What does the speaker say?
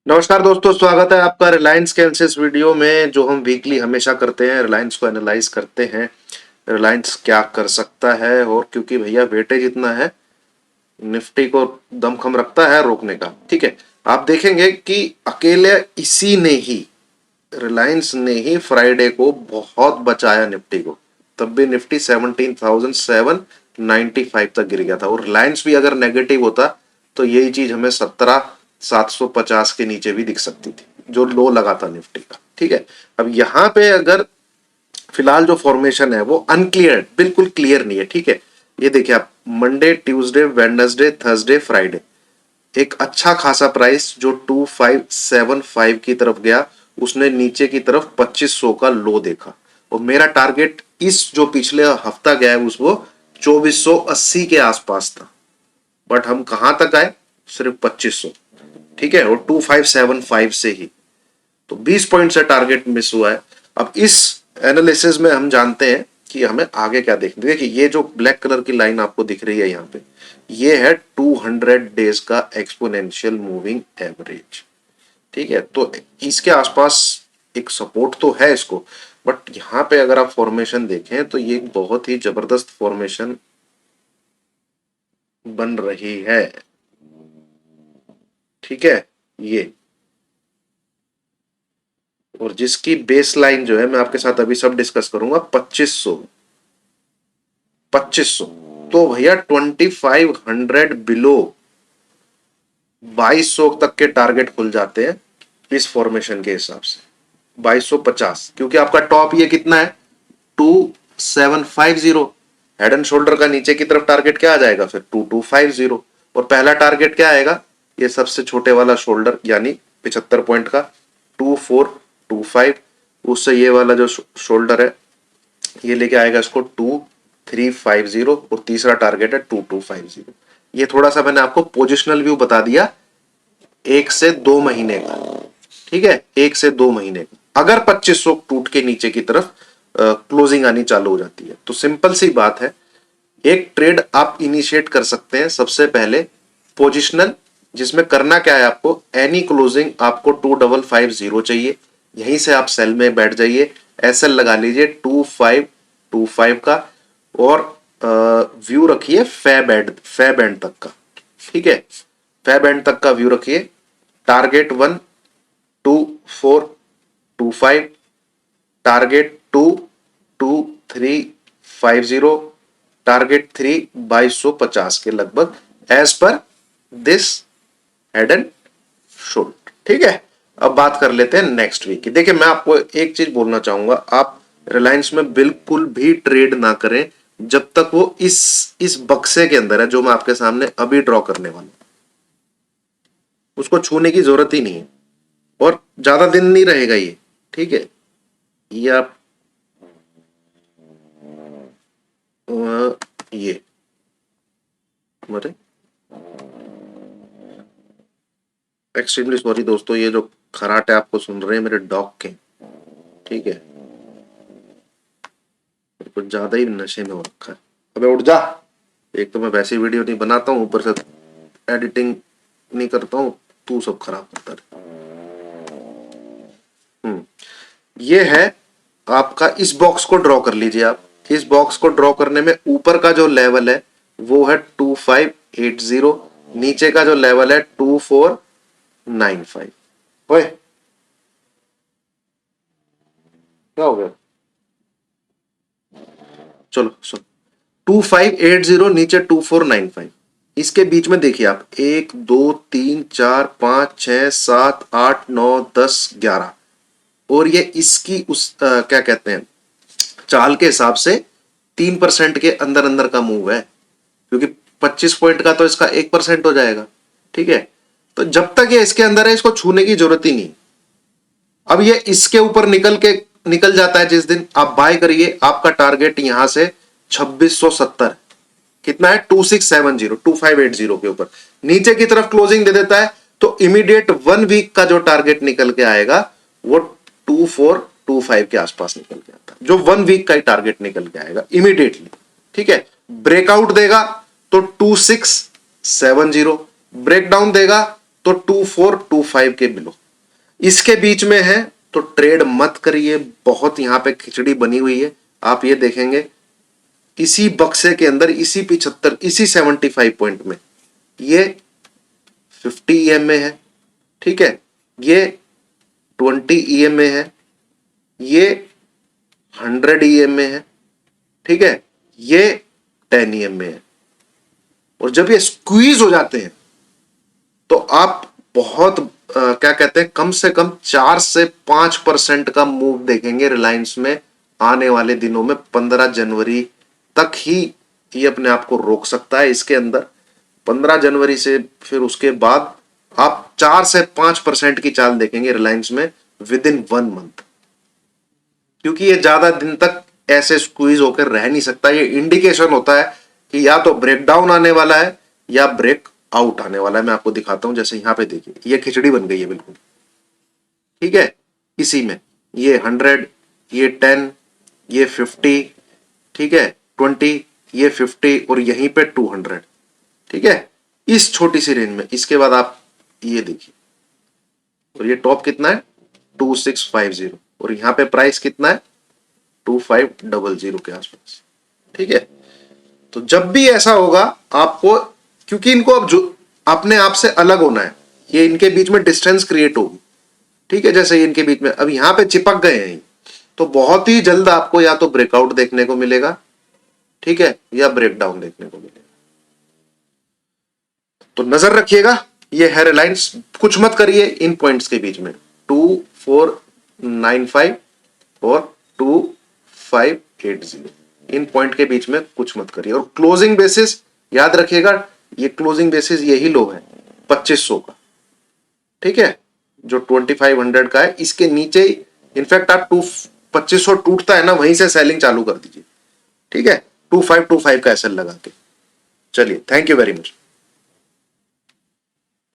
नमस्कार दोस्तों, स्वागत है आपका रिलायंस के इस वीडियो में जो हम वीकली हमेशा करते हैं। रिलायंस को एनालाइज करते हैं, रिलायंस क्या कर सकता है। और क्योंकि भैया वेटेज इतना है, निफ्टी को दमखम रखता है रोकने का। ठीक है, आप देखेंगे कि अकेले इसी ने ही, रिलायंस ने ही फ्राइडे को बहुत बचाया निफ्टी को। तब भी निफ्टी 17,795 तक गिर गया था। और रिलायंस भी अगर नेगेटिव होता तो यही चीज हमें 17,750 के नीचे भी दिख सकती थी, जो लो लगा था निफ्टी का। ठीक है, अब यहां पे अगर फिलहाल जो फॉर्मेशन है वो अनक्लियर, बिल्कुल क्लियर नहीं है। ठीक है, ये देखिए आप, Monday, Tuesday, Wednesday, Thursday, Friday एक अच्छा खासा प्राइस जो 2575 की तरफ गया, उसने नीचे की तरफ 2500 का लो देखा। और मेरा टारगेट इस जो पिछले हफ्ता गया है उस वो 2480 के आसपास था, बट हम कहां तक आए? सिर्फ 2500। ठीक है, और 2575 से ही तो 20 पॉइंट से टारगेट मिस हुआ है। अब इस एनालिसिस में हम जानते हैं कि हमें आगे क्या देखना। देखिए, ये जो ब्लैक कलर की लाइन आपको दिख रही है यहाँ पे, ये है 200 डेज का एक्सपोनेंशियल मूविंग एवरेज। ठीक है, तो इसके आसपास एक सपोर्ट तो है इसको, बट यहाँ पे अगर आप फॉर्मेशन देखें तो ये बहुत ही जबरदस्त फॉर्मेशन बन रही है। ठीक है, ये, और जिसकी बेस लाइन जो है मैं आपके साथ अभी सब डिस्कस करूंगा, 2500। 2500 तो भैया 2500 बिलो 2200 तक के टारगेट खुल जाते हैं इस फॉर्मेशन के हिसाब से। 2250, क्योंकि आपका टॉप ये कितना है? 2750। हेड एंड शोल्डर का नीचे की तरफ टारगेट क्या आ जाएगा फिर? 2250। और पहला टारगेट क्या आएगा? ये सबसे छोटे वाला शोल्डर, यानी 75 पॉइंट का 2425। उससे ये वाला जो शोल्डर है ये लेके आएगा इसको 2350। और तीसरा टारगेट है 2250। ये थोड़ा सा मैंने आपको पोजिशनल व्यू बता दिया 1 से 2 महीने का। ठीक है, 1 से 2 महीने का। अगर 2500 टूट के नीचे की तरफ क्लोजिंग आनी चालू हो जाती है तो सिंपल सी बात है, एक ट्रेड आप इनिशिएट कर सकते हैं। सबसे पहले पोजिशनल, जिसमें करना क्या है आपको? एनी क्लोजिंग आपको 2550 चाहिए, यहीं से आप सेल में बैठ जाइए। एसएल लगा लीजिए 2525 का, और व्यू रखिए फे बैंड तक का। ठीक है, फे बैंड तक का व्यू रखिए। टारगेट 1 2425, टारगेट 22350, टारगेट 3 2250 के लगभग, as per this head and shoulder. ठीक है, अब बात कर लेते हैं नेक्स्ट वीक की। देखिए, मैं आपको एक चीज बोलना चाहूंगा, आप रिलायंस में बिल्कुल भी ट्रेड ना करें जब तक वो इस बक्से के अंदर है जो मैं आपके सामने अभी ड्रॉ करने वाला हूं। उसको छूने की जरूरत ही नहीं है, और ज्यादा दिन नहीं रहेगा ये। ठीक है, ये आप ये मरे एक्सट्रीमली सॉरी दोस्तों, ये जो खराटे आपको सुन रहे हैं मेरे डॉग के। ठीक है, कुछ ज्यादा ही नशे में हो रखा है। अबे उठ जा। एक तो मैं वैसी वीडियो नहीं बनाता हूँ, ऊपर से एडिटिंग नहीं करता हूँ, तू सब खराब करता है। ये है आपका, इस बॉक्स को ड्रॉ कर लीजिए आप। इस बॉक्स को ड्रॉ करने में ऊपर का जो लेवल है वो है 2580, नीचे का जो लेवल है 2495। ओए, क्या हो गया? चलो सुन, 2580 नीचे 2495, इसके बीच में देखिए आप, 1 2 3 4 5 6 7 8 9 10 11, और ये इसकी उस क्या कहते हैं, चाल के हिसाब से 3% के अंदर अंदर का मूव है, क्योंकि 25 पॉइंट का तो इसका 1% हो जाएगा। ठीक है, तो जब तक ये इसके अंदर है इसको छूने की जरूरत ही नहीं। अब ये इसके ऊपर निकल जाता है जिस दिन, आप बाय करिए। आपका टारगेट यहां से 2670, कितना है? 2680 के ऊपर नीचे की तरफ क्लोजिंग दे देता है तो इमीडिएट 1 वीक का जो टारगेट निकल के आएगा वो 2425 के आसपास निकल के आता है, जो 1 वीक का ही टारगेट निकल के आएगा इमीडिएटली। ठीक है, ब्रेकआउट देगा तो 2670, ब्रेकडाउन देगा तो 2425 के बिलो, इसके बीच में है तो ट्रेड मत करिए। बहुत यहां पे खिचड़ी बनी हुई है, आप ये देखेंगे इसी बक्से के अंदर, इसी 75, इसी 75 पॉइंट में ये 50 EMA है, ठीक है, ये 20 EMA है, ये 100 EMA है, ठीक है, ये 10 EMA है। और जब ये स्क्वीज हो जाते हैं तो आप बहुत क्या कहते हैं, कम से कम 4 से 5% का मूव देखेंगे रिलायंस में आने वाले दिनों में। 15 जनवरी तक ही ये अपने आप को रोक सकता है। इसके अंदर 15 जनवरी से फिर उसके बाद आप 4 से 5% की चाल देखेंगे रिलायंस में विद इन 1 मंथ, क्योंकि ये ज्यादा दिन तक ऐसे स्क्वीज होकर रह नहीं सकता। ये इंडिकेशन होता है कि या तो ब्रेकडाउन आने वाला है या ब्रेक आउट आने वाला है। मैं आपको दिखाता हूं, जैसे यहां पे देखिए ये खिचड़ी बन गई है बिल्कुल, ठीक है, इसी में ये 100, ये 10, ये 50, ठीक है, 20, ये 50 और यहीं पे 200, ठीक है, इस छोटी सी रेंज में। इसके बाद आप ये देखिए, और ये टॉप कितना है 2650, और यहां पे प्राइस कितना है 2500 के आसपास, ठीक है। तो जब भी ऐसा होगा आपको, क्योंकि इनको अब जो अपने आप से अलग होना है, ये इनके बीच में डिस्टेंस क्रिएट होगी, ठीक है, जैसे इनके बीच में अब यहां पे चिपक गए हैं, तो बहुत ही जल्द आपको या तो ब्रेकआउट देखने को मिलेगा, ठीक है, या ब्रेकडाउन देखने को मिलेगा। तो नजर रखिएगा, ये है रिलायंस। कुछ मत करिए इन पॉइंट्स के बीच में 2495 और 2580, इन पॉइंट के बीच में कुछ मत करिए। और क्लोजिंग बेसिस याद रखिएगा, ये क्लोजिंग बेसिस यही लो है 2500 का, ठीक है, जो 2500 का है, इसके नीचे ही इनफैक्ट आप 2500 टूटता है ना, वहीं से सेलिंग चालू कर दीजिए, ठीक है, 2525 का एसएल लगा के। चलिए, थैंक यू वेरी मच।